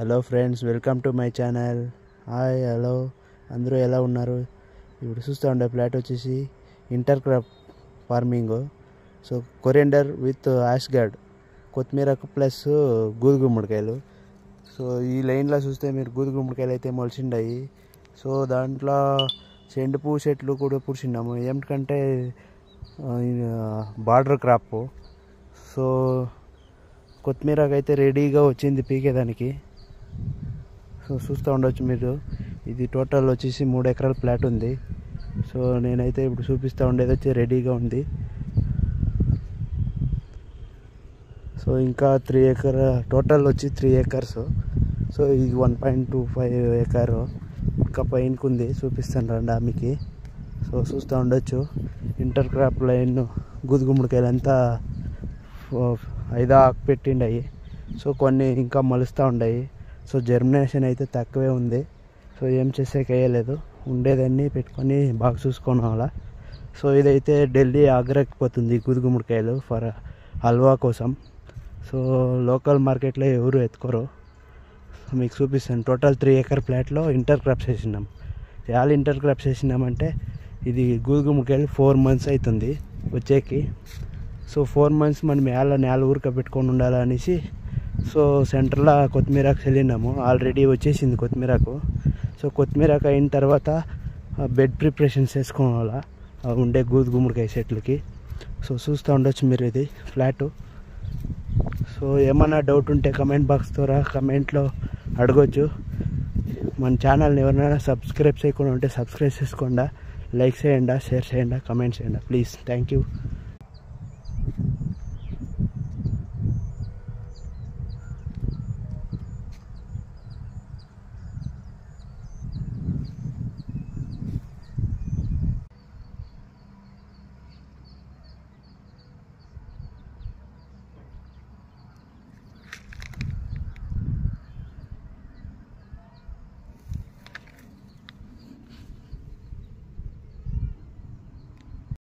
Hello friends, welcome to my channel. Hi, hello, అందరూ ఎలా ఉన్నారు? ఇప్పుడు చూస్తూ ఉండే ప్లాట్ వచ్చేసి inter crop farming. So coriander with ash gourd, కొత్తిమీరకు ప్లస్ గూదుగుమ్మడికాయలు. సో ఈ లైన్లో చూస్తే మీరు గూదుగుమ్మడికాయలు అయితే మొలిచిండాయి. సో దాంట్లో చెండుపూ చెట్లు కూడా పూడ్చిన్నాము, ఏమిటంటే బార్డర్ క్రాప్. సో కొత్తిమీరకు అయితే రెడీగా వచ్చింది పీకేదానికి. సో చూస్తూ ఉండొచ్చు మీరు, ఇది టోటల్ వచ్చేసి 3 ఎకరాల ప్లాట్ ఉంది. సో నేనైతే ఇప్పుడు చూపిస్తూ ఉండేది వచ్చి రెడీగా ఉంది. సో ఇంకా 3 ఎకర్ టోటల్ వచ్చి 3 ఎకర్స్. సో ఇది 1.25 ఎకర్ ఇంకా పైనకు ఉంది, చూపిస్తాను రండి మీకు. సో చూస్తూ ఉండొచ్చు ఇంటర్ క్రాప్ లైన్ గూదుగుమ్మడికాయలంతా 5 ఆకు పెట్టిండాయి. సో కొన్ని ఇంకా మొలుస్తూ ఉన్నాయి. సో జర్మినేషన్ అయితే తక్కువే ఉంది. సో ఏం చేసేకి అయ్యలేదు, ఉండేదాన్ని పెట్టుకొని బాగా చూసుకోవాలా. సో ఇదైతే ఢిల్లీ, ఆగ్రాకి పోతుంది గూదుగుమ్మడికాయలు ఫర్ హల్వా కోసం. సో లోకల్ మార్కెట్లో ఎవరు ఎత్తుకోరు. మీకు చూపిస్తాను. టోటల్ 3 ఎకర్ ప్లాట్లో ఇంటర్ క్రాప్స్ వేసినాం. చాలా ఇంటర్ క్రాప్స్ వేసినామంటే ఇది గూదుగుమ్మడికాయలు 4 months అవుతుంది వచ్చేకి. సో 4 months మనం నేల ఊరిక పెట్టుకొని ఉండాలనేసి సో సెంటర్లో కొత్తిమీరకు వెళ్ళినాము. ఆల్రెడీ వచ్చేసింది కొత్తిమీరకు. సో కొత్తిమీరకు అయిన తర్వాత బెడ్ ప్రిపరేషన్స్ చేసుకోవాలా ఉండే గూదుగుమ్మడికాయ చెట్లకి. సో చూస్తూ ఉండొచ్చు మీరు ఇది ఫ్లాటు. సో ఏమన్నా డౌట్ ఉంటే కమెంట్ బాక్స్ ద్వారా కమెంట్లో అడగొచ్చు. మన ఛానల్ని ఎవరైనా సబ్స్క్రైబ్ చేయకుండా ఉంటే సబ్స్క్రైబ్ చేసుకోండి, లైక్ చేయండి, షేర్ చేయండి, కమెంట్ చేయండి ప్లీజ్. Thank you.